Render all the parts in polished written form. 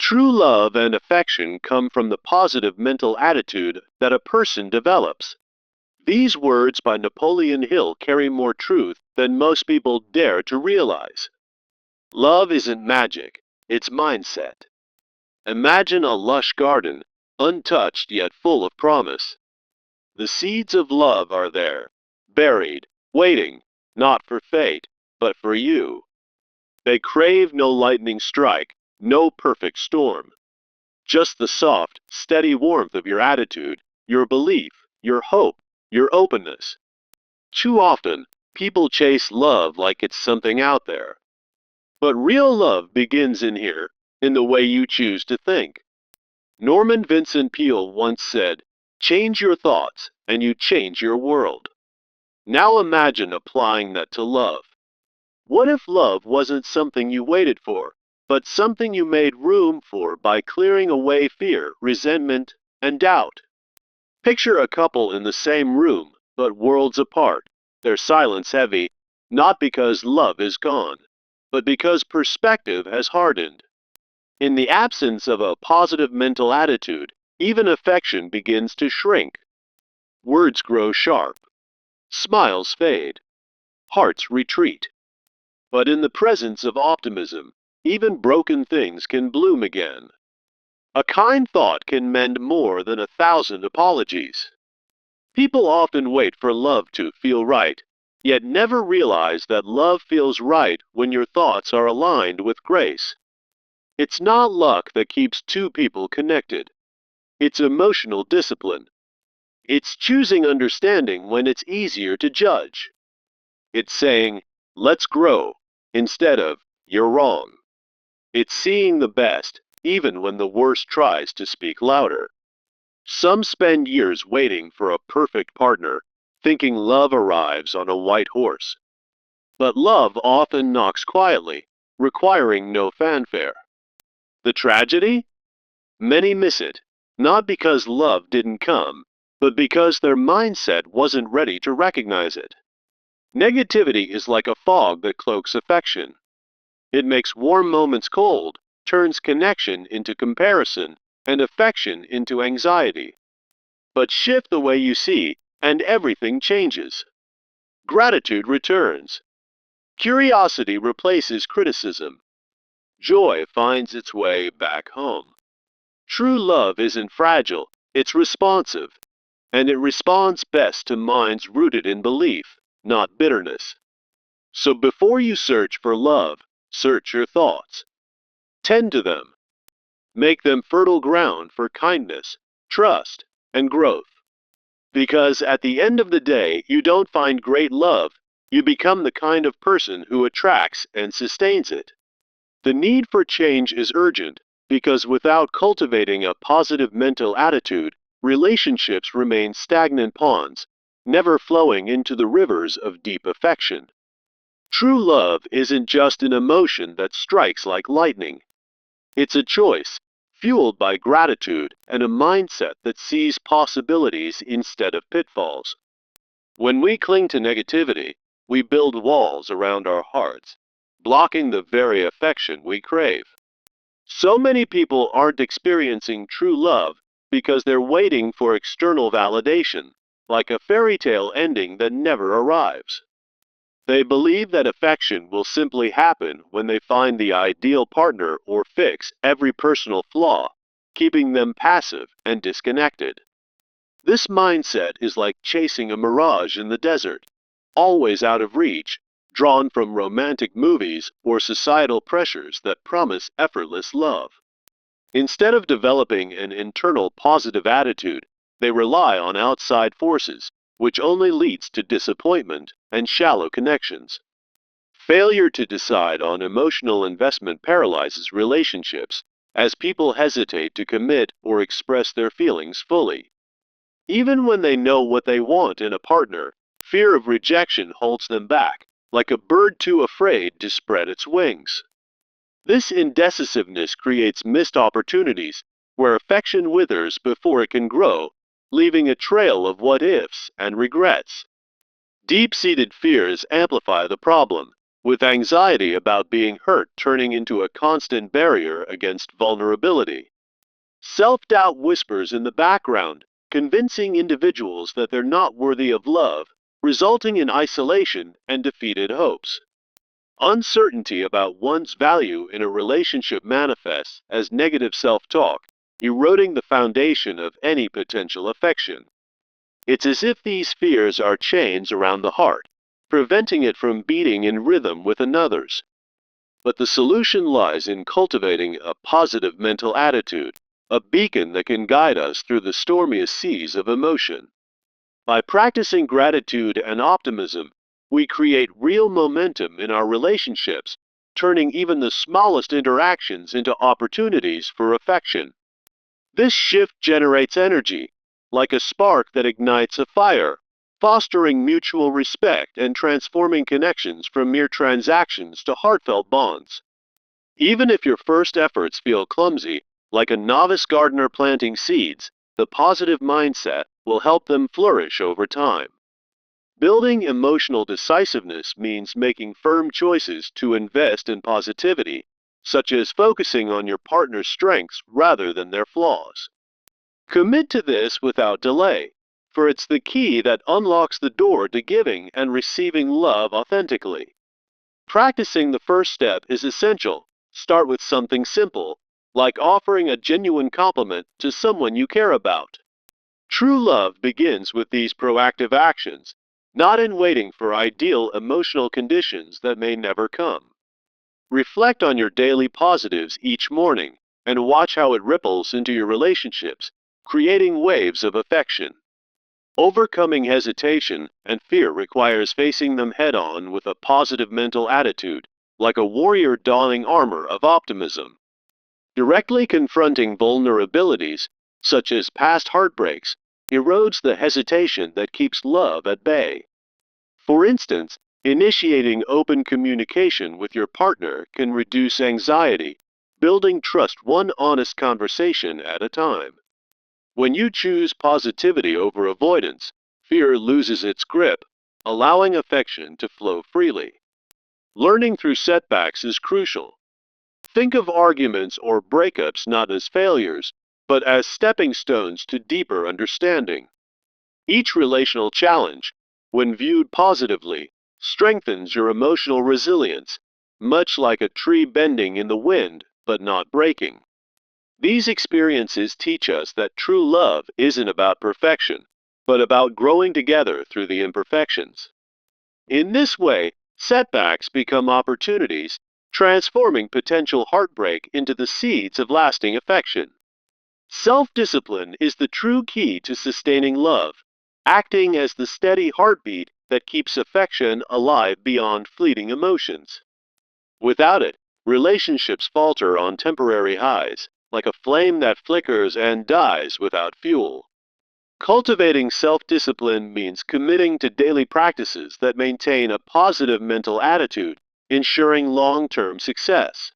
True love and affection come from the positive mental attitude that a person develops. These words by Napoleon Hill carry more truth than most people dare to realize. Love isn't magic, it's mindset. Imagine a lush garden, untouched yet full of promise. The seeds of love are there, buried, waiting, not for fate, but for you. They crave no lightning strike, no perfect storm. Just the soft, steady warmth of your attitude, your belief, your hope, your openness. Too often, people chase love like it's something out there. But real love begins in here, in the way you choose to think. Norman Vincent Peale once said, "Change your thoughts, and you change your world." Now imagine applying that to love. What if love wasn't something you waited for, but something you made room for by clearing away fear, resentment, and doubt? Picture a couple in the same room, but worlds apart, their silence heavy, not because love is gone, but because perspective has hardened. In the absence of a positive mental attitude, even affection begins to shrink. Words grow sharp, smiles fade, hearts retreat. But in the presence of optimism, even broken things can bloom again. A kind thought can mend more than 1,000 apologies. People often wait for love to feel right, yet never realize that love feels right when your thoughts are aligned with grace. It's not luck that keeps two people connected. It's emotional discipline. It's choosing understanding when it's easier to judge. It's saying, "Let's grow," instead of, "You're wrong." It's seeing the best, even when the worst tries to speak louder. Some spend years waiting for a perfect partner, thinking love arrives on a white horse. But love often knocks quietly, requiring no fanfare. The tragedy? Many miss it, not because love didn't come, but because their mindset wasn't ready to recognize it. Negativity is like a fog that cloaks affection. It makes warm moments cold, turns connection into comparison, and affection into anxiety. But shift the way you see, and everything changes. Gratitude returns. Curiosity replaces criticism. Joy finds its way back home. True love isn't fragile, it's responsive, and it responds best to minds rooted in belief, not bitterness. So before you search for love, search your thoughts. Tend to them. Make them fertile ground for kindness, trust, and growth. Because at the end of the day, you don't find great love, you become the kind of person who attracts and sustains it. The need for change is urgent, because without cultivating a positive mental attitude, relationships remain stagnant ponds, never flowing into the rivers of deep affection. True love isn't just an emotion that strikes like lightning. It's a choice, fueled by gratitude and a mindset that sees possibilities instead of pitfalls. When we cling to negativity, we build walls around our hearts, blocking the very affection we crave. So many people aren't experiencing true love because they're waiting for external validation, like a fairy tale ending that never arrives. They believe that affection will simply happen when they find the ideal partner or fix every personal flaw, keeping them passive and disconnected. This mindset is like chasing a mirage in the desert, always out of reach, drawn from romantic movies or societal pressures that promise effortless love. Instead of developing an internal positive attitude, they rely on outside forces, which only leads to disappointment and shallow connections. Failure to decide on emotional investment paralyzes relationships, as people hesitate to commit or express their feelings fully. Even when they know what they want in a partner, fear of rejection holds them back, like a bird too afraid to spread its wings. This indecisiveness creates missed opportunities, where affection withers before it can grow, leaving a trail of what ifs and regrets. Deep-seated fears amplify the problem, with anxiety about being hurt turning into a constant barrier against vulnerability. Self-doubt whispers in the background, convincing individuals that they're not worthy of love, resulting in isolation and defeated hopes. Uncertainty about one's value in a relationship manifests as negative self-talk, eroding the foundation of any potential affection. It's as if these fears are chains around the heart, preventing it from beating in rhythm with another's. But the solution lies in cultivating a positive mental attitude, a beacon that can guide us through the stormiest seas of emotion. By practicing gratitude and optimism, we create real momentum in our relationships, turning even the smallest interactions into opportunities for affection. This shift generates energy, like a spark that ignites a fire, fostering mutual respect and transforming connections from mere transactions to heartfelt bonds. Even if your first efforts feel clumsy, like a novice gardener planting seeds, the positive mindset will help them flourish over time. Building emotional decisiveness means making firm choices to invest in positivity, such as focusing on your partner's strengths rather than their flaws. Commit to this without delay, for it's the key that unlocks the door to giving and receiving love authentically. Practicing the first step is essential. Start with something simple, like offering a genuine compliment to someone you care about. True love begins with these proactive actions, not in waiting for ideal emotional conditions that may never come. Reflect on your daily positives each morning and watch how it ripples into your relationships, creating waves of affection. Overcoming hesitation and fear requires facing them head on with a positive mental attitude, like a warrior donning armor of optimism. Directly confronting vulnerabilities, such as past heartbreaks, erodes the hesitation that keeps love at bay. For instance, initiating open communication with your partner can reduce anxiety, building trust one honest conversation at a time. When you choose positivity over avoidance, fear loses its grip, allowing affection to flow freely. Learning through setbacks is crucial. Think of arguments or breakups not as failures, but as stepping stones to deeper understanding. Each relational challenge, when viewed positively, strengthens your emotional resilience, much like a tree bending in the wind but not breaking. These experiences teach us that true love isn't about perfection, but about growing together through the imperfections. In this way, setbacks become opportunities, transforming potential heartbreak into the seeds of lasting affection. Self-discipline is the true key to sustaining love, acting as the steady heartbeat that keeps affection alive beyond fleeting emotions. Without it, relationships falter on temporary highs, like a flame that flickers and dies without fuel. Cultivating self-discipline means committing to daily practices that maintain a positive mental attitude, ensuring long-term success.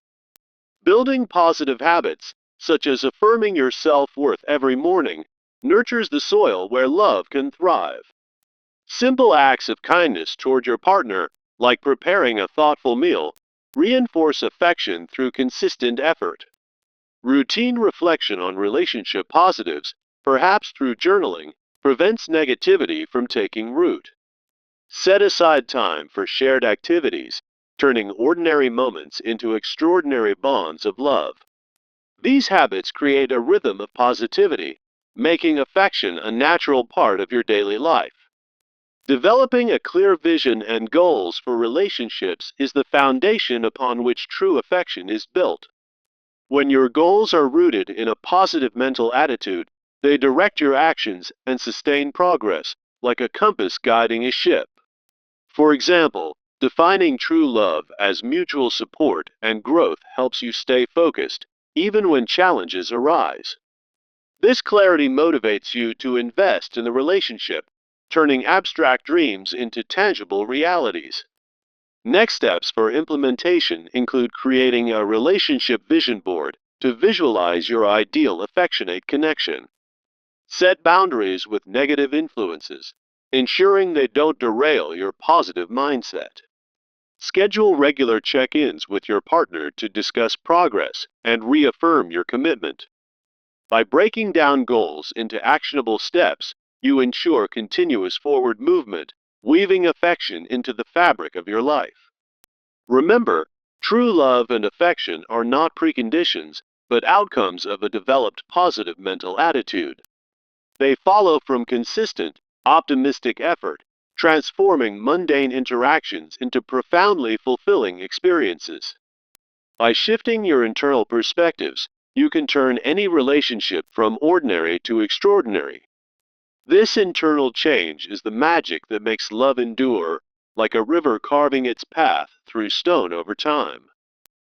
Building positive habits, such as affirming your self-worth every morning, nurtures the soil where love can thrive. Simple acts of kindness toward your partner, like preparing a thoughtful meal, reinforce affection through consistent effort. Routine reflection on relationship positives, perhaps through journaling, prevents negativity from taking root. Set aside time for shared activities, turning ordinary moments into extraordinary bonds of love. These habits create a rhythm of positivity, making affection a natural part of your daily life. Developing a clear vision and goals for relationships is the foundation upon which true affection is built. When your goals are rooted in a positive mental attitude, they direct your actions and sustain progress, like a compass guiding a ship. For example, defining true love as mutual support and growth helps you stay focused, even when challenges arise. This clarity motivates you to invest in the relationship, turning abstract dreams into tangible realities. Next steps for implementation include creating a relationship vision board to visualize your ideal affectionate connection. Set boundaries with negative influences, ensuring they don't derail your positive mindset. Schedule regular check-ins with your partner to discuss progress and reaffirm your commitment. By breaking down goals into actionable steps, you ensure continuous forward movement, weaving affection into the fabric of your life. Remember, true love and affection are not preconditions, but outcomes of a developed positive mental attitude. They follow from consistent, optimistic effort, transforming mundane interactions into profoundly fulfilling experiences. By shifting your internal perspectives, you can turn any relationship from ordinary to extraordinary. This internal change is the magic that makes love endure, like a river carving its path through stone over time.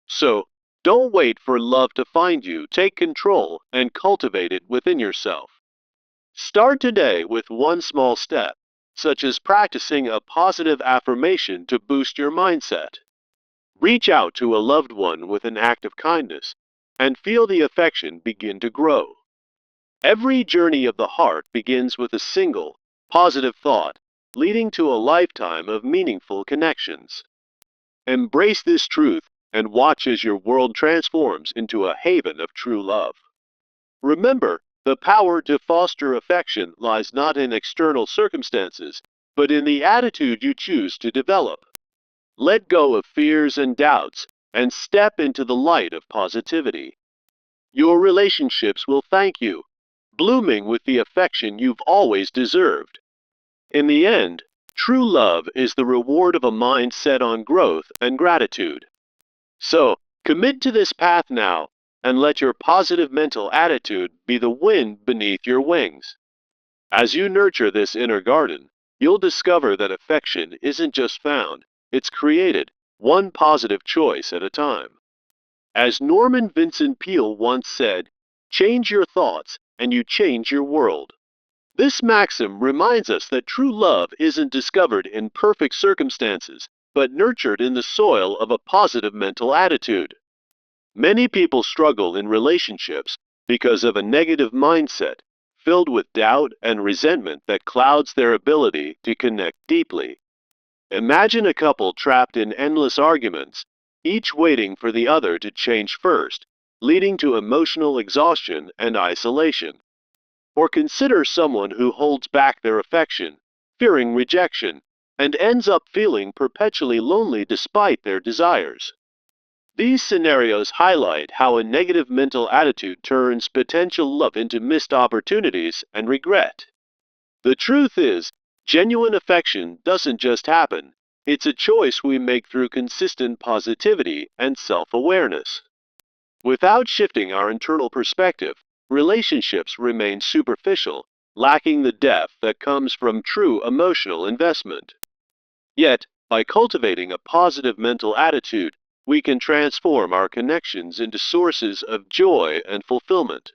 So, don't wait for love to find you. Take control and cultivate it within yourself. Start today with one small step, such as practicing a positive affirmation to boost your mindset. Reach out to a loved one with an act of kindness and feel the affection begin to grow. Every journey of the heart begins with a single, positive thought, leading to a lifetime of meaningful connections. Embrace this truth and watch as your world transforms into a haven of true love. Remember, the power to foster affection lies not in external circumstances, but in the attitude you choose to develop. Let go of fears and doubts and step into the light of positivity. Your relationships will thank you, blooming with the affection you've always deserved. In the end, true love is the reward of a mind set on growth and gratitude. So, commit to this path now and let your positive mental attitude be the wind beneath your wings. As you nurture this inner garden, you'll discover that affection isn't just found, it's created, one positive choice at a time. As Norman Vincent Peale once said, change your thoughts and you change your world. This maxim reminds us that true love isn't discovered in perfect circumstances, but nurtured in the soil of a positive mental attitude. Many people struggle in relationships because of a negative mindset, filled with doubt and resentment that clouds their ability to connect deeply. Imagine a couple trapped in endless arguments, each waiting for the other to change first, leading to emotional exhaustion and isolation. Or consider someone who holds back their affection, fearing rejection, and ends up feeling perpetually lonely despite their desires. These scenarios highlight how a negative mental attitude turns potential love into missed opportunities and regret. The truth is, genuine affection doesn't just happen, it's a choice we make through consistent positivity and self-awareness. Without shifting our internal perspective, relationships remain superficial, lacking the depth that comes from true emotional investment. Yet, by cultivating a positive mental attitude, we can transform our connections into sources of joy and fulfillment.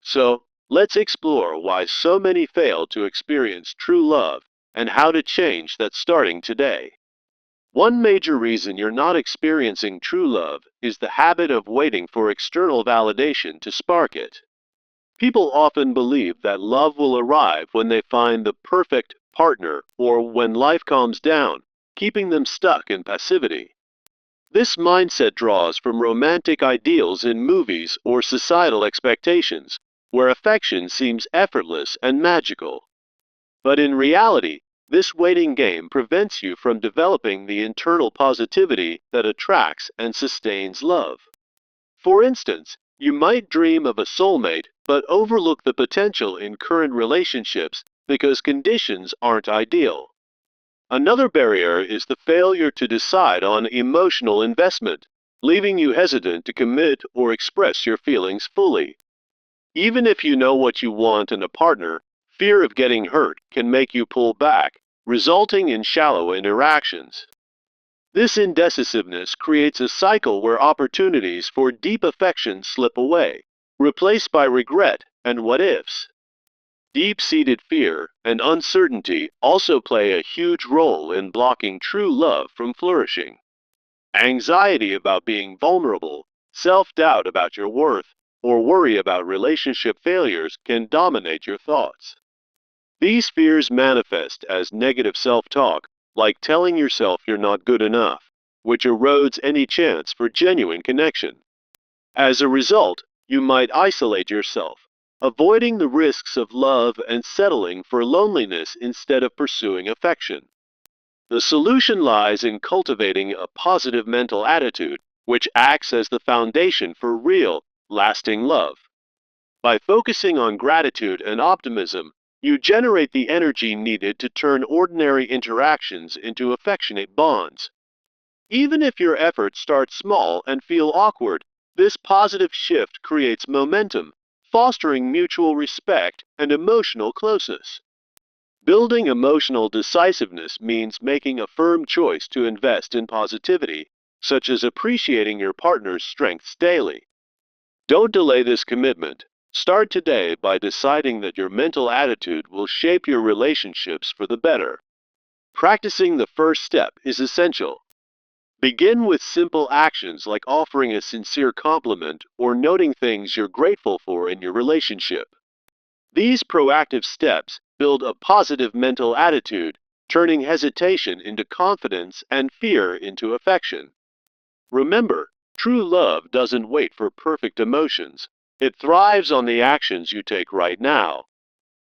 So, let's explore why so many fail to experience true love and how to change that starting today. One major reason you're not experiencing true love is the habit of waiting for external validation to spark it. People often believe that love will arrive when they find the perfect partner or when life calms down, keeping them stuck in passivity. This mindset draws from romantic ideals in movies or societal expectations, where affection seems effortless and magical. But in reality, this waiting game prevents you from developing the internal positivity that attracts and sustains love. For instance, you might dream of a soulmate but overlook the potential in current relationships because conditions aren't ideal. Another barrier is the failure to decide on emotional investment, leaving you hesitant to commit or express your feelings fully. Even if you know what you want in a partner, fear of getting hurt can make you pull back, resulting in shallow interactions. This indecisiveness creates a cycle where opportunities for deep affection slip away, replaced by regret and what-ifs. Deep-seated fear and uncertainty also play a huge role in blocking true love from flourishing. Anxiety about being vulnerable, self-doubt about your worth, or worry about relationship failures can dominate your thoughts. These fears manifest as negative self-talk, like telling yourself you're not good enough, which erodes any chance for genuine connection. As a result, you might isolate yourself, avoiding the risks of love and settling for loneliness instead of pursuing affection. The solution lies in cultivating a positive mental attitude, which acts as the foundation for real, lasting love. By focusing on gratitude and optimism, you generate the energy needed to turn ordinary interactions into affectionate bonds. Even if your efforts start small and feel awkward, this positive shift creates momentum, fostering mutual respect and emotional closeness. Building emotional decisiveness means making a firm choice to invest in positivity, such as appreciating your partner's strengths daily. Don't delay this commitment. Start today by deciding that your mental attitude will shape your relationships for the better. Practicing the first step is essential. Begin with simple actions like offering a sincere compliment or noting things you're grateful for in your relationship. These proactive steps build a positive mental attitude, turning hesitation into confidence and fear into affection. Remember, true love doesn't wait for perfect emotions. It thrives on the actions you take right now.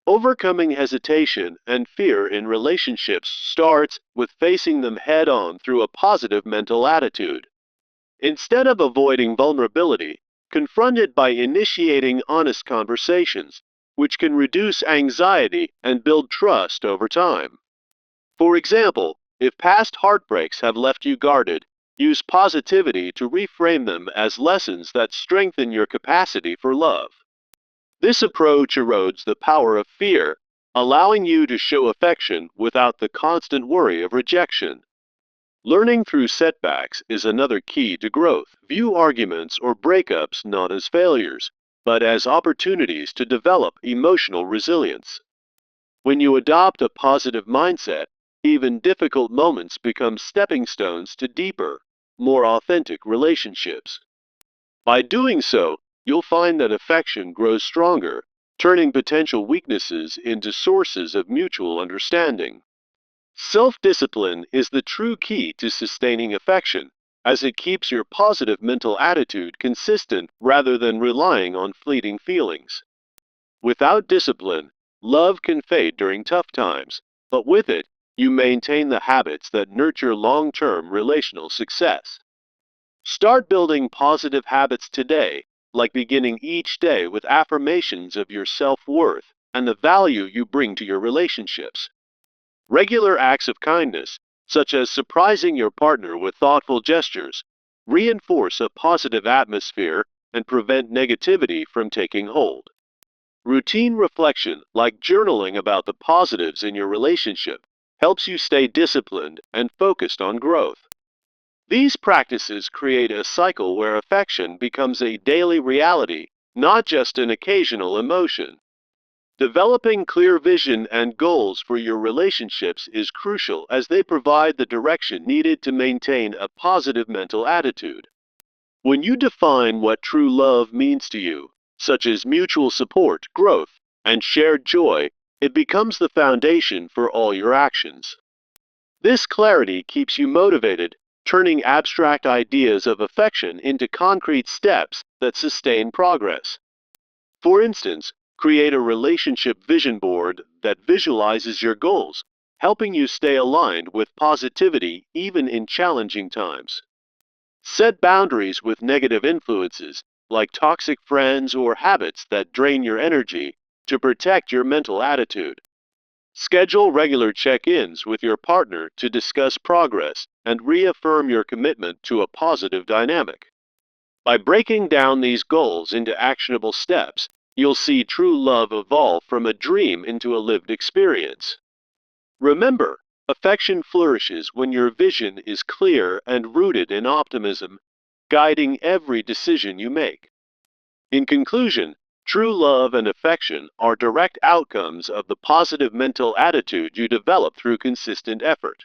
Overcoming hesitation and fear in relationships starts with facing them head on through a positive mental attitude. Instead of avoiding vulnerability, confront it by initiating honest conversations, which can reduce anxiety and build trust over time. For example, if past heartbreaks have left you guarded, use positivity to reframe them as lessons that strengthen your capacity for love. This approach erodes the power of fear, allowing you to show affection without the constant worry of rejection. Learning through setbacks is another key to growth. View arguments or breakups not as failures, but as opportunities to develop emotional resilience. When you adopt a positive mindset, even difficult moments become stepping stones to deeper, more authentic relationships. By doing so, you'll find that affection grows stronger, turning potential weaknesses into sources of mutual understanding. Self-discipline is the true key to sustaining affection, as it keeps your positive mental attitude consistent rather than relying on fleeting feelings. Without discipline, love can fade during tough times, but with it, you maintain the habits that nurture long-term relational success. Start building positive habits today, like beginning each day with affirmations of your self-worth and the value you bring to your relationships. Regular acts of kindness, such as surprising your partner with thoughtful gestures, reinforce a positive atmosphere and prevent negativity from taking hold. Routine reflection, like journaling about the positives in your relationship, helps you stay disciplined and focused on growth. These practices create a cycle where affection becomes a daily reality, not just an occasional emotion. Developing clear vision and goals for your relationships is crucial as they provide the direction needed to maintain a positive mental attitude. When you define what true love means to you, such as mutual support, growth, and shared joy, it becomes the foundation for all your actions. This clarity keeps you motivated, turning abstract ideas of affection into concrete steps that sustain progress. For instance, create a relationship vision board that visualizes your goals, helping you stay aligned with positivity even in challenging times. Set boundaries with negative influences, like toxic friends or habits that drain your energy, to protect your mental attitude. Schedule regular check-ins with your partner to discuss progress and reaffirm your commitment to a positive dynamic. By breaking down these goals into actionable steps, you'll see true love evolve from a dream into a lived experience. Remember, affection flourishes when your vision is clear and rooted in optimism, guiding every decision you make. In conclusion, true love and affection are direct outcomes of the positive mental attitude you develop through consistent effort.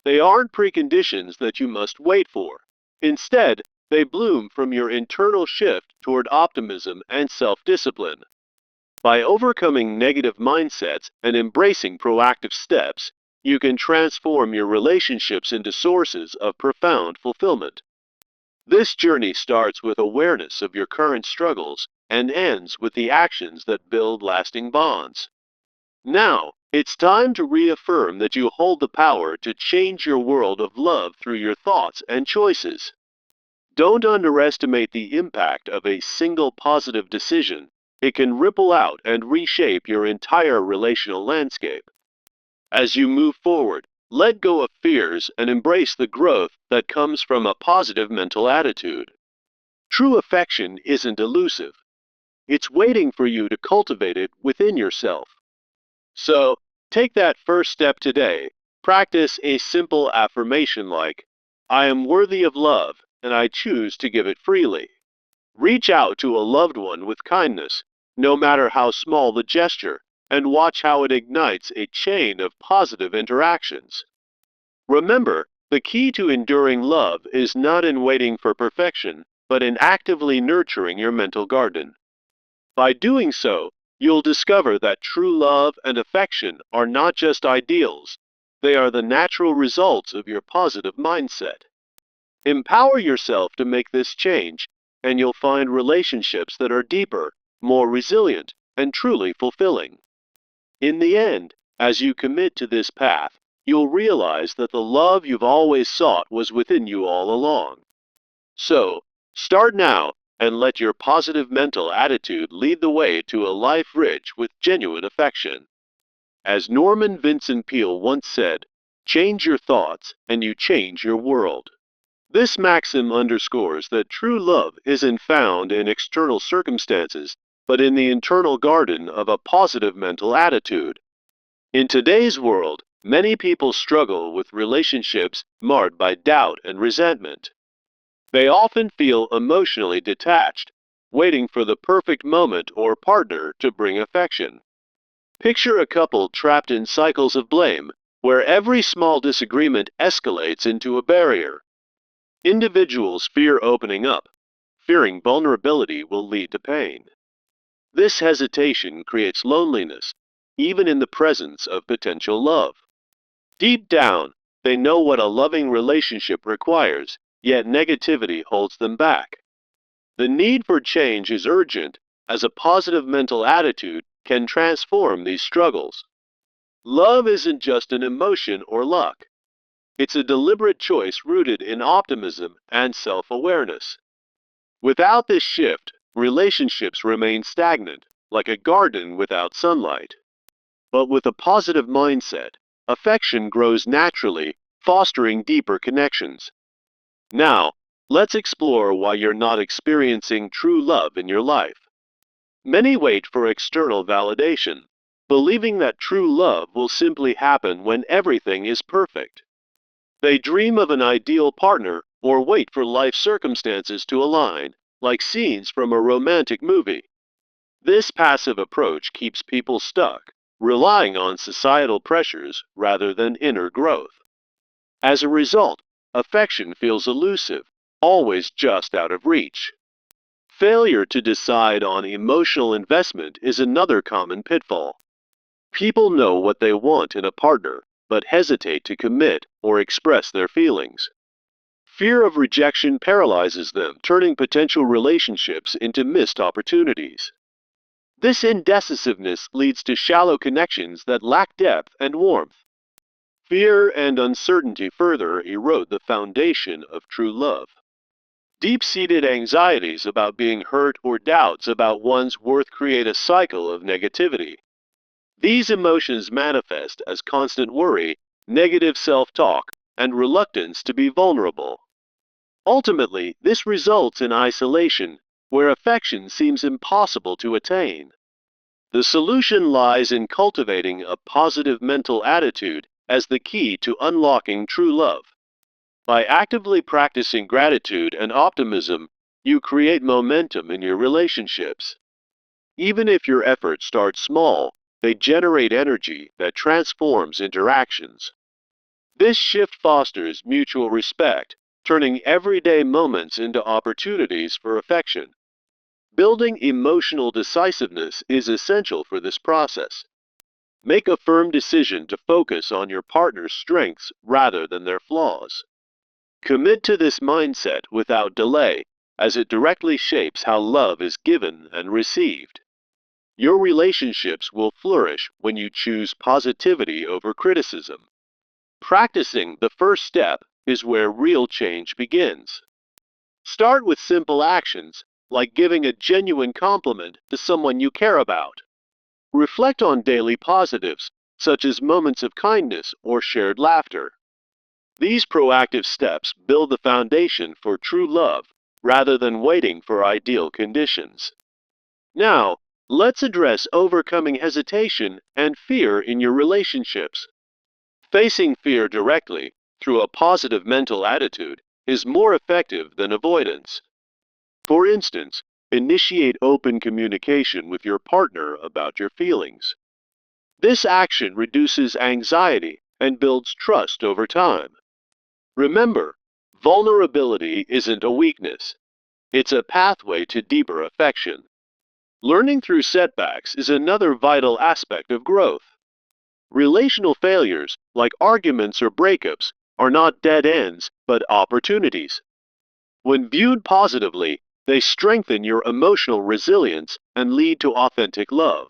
They aren't preconditions that you must wait for. Instead, they bloom from your internal shift toward optimism and self-discipline. By overcoming negative mindsets and embracing proactive steps, you can transform your relationships into sources of profound fulfillment. This journey starts with awareness of your current struggles and ends with the actions that build lasting bonds. Now, it's time to reaffirm that you hold the power to change your world of love through your thoughts and choices. Don't underestimate the impact of a single positive decision. It can ripple out and reshape your entire relational landscape. As you move forward, let go of fears and embrace the growth that comes from a positive mental attitude. True affection isn't elusive. It's waiting for you to cultivate it within yourself. So, take that first step today. Practice a simple affirmation like, I am worthy of love and I choose to give it freely. Reach out to a loved one with kindness, no matter how small the gesture, and watch how it ignites a chain of positive interactions. Remember, the key to enduring love is not in waiting for perfection, but in actively nurturing your mental garden. By doing so, you'll discover that true love and affection are not just ideals, they are the natural results of your positive mindset. Empower yourself to make this change, and you'll find relationships that are deeper, more resilient, and truly fulfilling. In the end, as you commit to this path, you'll realize that the love you've always sought was within you all along. So, start now and let your positive mental attitude lead the way to a life rich with genuine affection. As Norman Vincent Peale once said, change your thoughts and you change your world. This maxim underscores that true love isn't found in external circumstances, but in the internal garden of a positive mental attitude. In today's world, many people struggle with relationships marred by doubt and resentment. They often feel emotionally detached, waiting for the perfect moment or partner to bring affection. Picture a couple trapped in cycles of blame, where every small disagreement escalates into a barrier. Individuals fear opening up, fearing vulnerability will lead to pain. This hesitation creates loneliness, even in the presence of potential love. Deep down, they know what a loving relationship requires, yet negativity holds them back. The need for change is urgent, as a positive mental attitude can transform these struggles. Love isn't just an emotion or luck. It's a deliberate choice rooted in optimism and self-awareness. Without this shift, relationships remain stagnant, like a garden without sunlight. But with a positive mindset, affection grows naturally, fostering deeper connections. Now, let's explore why you're not experiencing true love in your life. Many wait for external validation, believing that true love will simply happen when everything is perfect. They dream of an ideal partner or wait for life circumstances to align, like scenes from a romantic movie. This passive approach keeps people stuck, relying on societal pressures rather than inner growth. As a result, affection feels elusive, always just out of reach. Failure to decide on emotional investment is another common pitfall. People know what they want in a partner, but hesitate to commit or express their feelings. Fear of rejection paralyzes them, turning potential relationships into missed opportunities. This indecisiveness leads to shallow connections that lack depth and warmth. Fear and uncertainty further erode the foundation of true love. Deep-seated anxieties about being hurt or doubts about one's worth create a cycle of negativity. These emotions manifest as constant worry, negative self-talk, and reluctance to be vulnerable. Ultimately, this results in isolation, where affection seems impossible to attain. The solution lies in cultivating a positive mental attitude as the key to unlocking true love. By actively practicing gratitude and optimism, you create momentum in your relationships. Even if your efforts start small, they generate energy that transforms interactions. This shift fosters mutual respect, turning everyday moments into opportunities for affection. Building emotional decisiveness is essential for this process. Make a firm decision to focus on your partner's strengths rather than their flaws. Commit to this mindset without delay, as it directly shapes how love is given and received. Your relationships will flourish when you choose positivity over criticism. Practicing the first step is where real change begins. Start with simple actions, like giving a genuine compliment to someone you care about. Reflect on daily positives, such as moments of kindness or shared laughter. These proactive steps build the foundation for true love rather than waiting for ideal conditions. Now, let's address overcoming hesitation and fear in your relationships. Facing fear directly, through a positive mental attitude, is more effective than avoidance. For instance, initiate open communication with your partner about your feelings. This action reduces anxiety and builds trust over time. Remember, vulnerability isn't a weakness. It's a pathway to deeper affection. Learning through setbacks is another vital aspect of growth. Relational failures, like arguments or breakups, are not dead ends, but opportunities. When viewed positively, they strengthen your emotional resilience and lead to authentic love.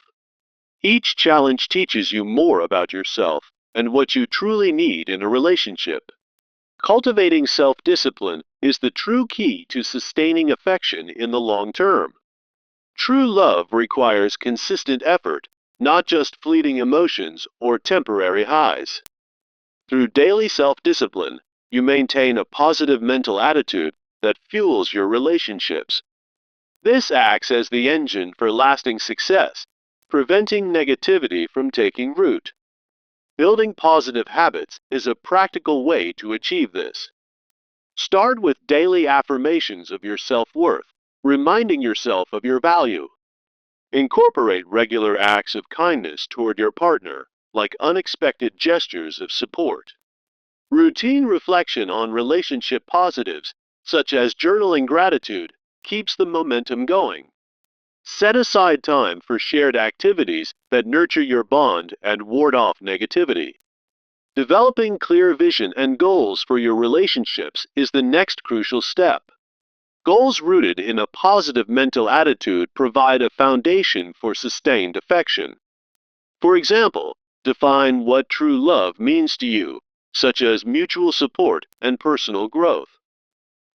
Each challenge teaches you more about yourself and what you truly need in a relationship. Cultivating self-discipline is the true key to sustaining affection in the long term. True love requires consistent effort, not just fleeting emotions or temporary highs. Through daily self-discipline, you maintain a positive mental attitude that fuels your relationships. This acts as the engine for lasting success, preventing negativity from taking root. Building positive habits is a practical way to achieve this. Start with daily affirmations of your self-worth, reminding yourself of your value. Incorporate regular acts of kindness toward your partner, like unexpected gestures of support. Routine reflection on relationship positives, such as journaling gratitude, keeps the momentum going. Set aside time for shared activities that nurture your bond and ward off negativity. Developing clear vision and goals for your relationships is the next crucial step. Goals rooted in a positive mental attitude provide a foundation for sustained affection. For example, define what true love means to you, such as mutual support and personal growth.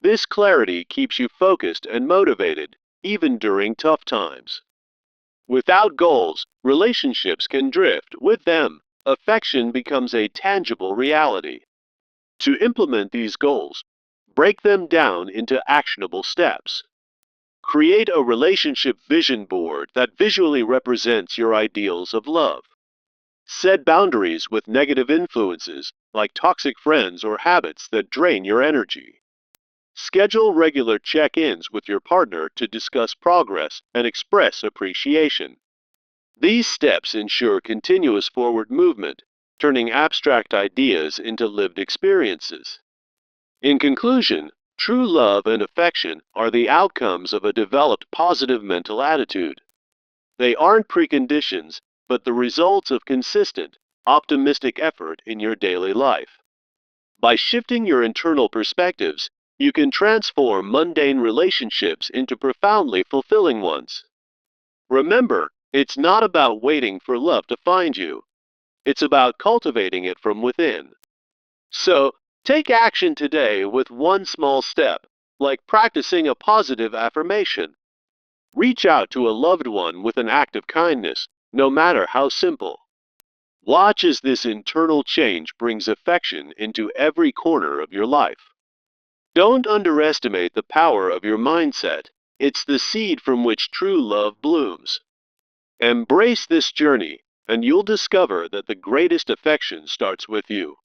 This clarity keeps you focused and motivated, even during tough times. Without goals, relationships can drift. With them, affection becomes a tangible reality. To implement these goals, break them down into actionable steps. Create a relationship vision board that visually represents your ideals of love. Set boundaries with negative influences, like toxic friends or habits that drain your energy. Schedule regular check-ins with your partner to discuss progress and express appreciation. These steps ensure continuous forward movement, turning abstract ideas into lived experiences. In conclusion, true love and affection are the outcomes of a developed positive mental attitude. They aren't preconditions, but the results of consistent, optimistic effort in your daily life. By shifting your internal perspectives, you can transform mundane relationships into profoundly fulfilling ones. Remember, it's not about waiting for love to find you. It's about cultivating it from within. So, take action today with one small step, like practicing a positive affirmation. Reach out to a loved one with an act of kindness, no matter how simple. Watch as this internal change brings affection into every corner of your life. Don't underestimate the power of your mindset. It's the seed from which true love blooms. Embrace this journey, and you'll discover that the greatest affection starts with you.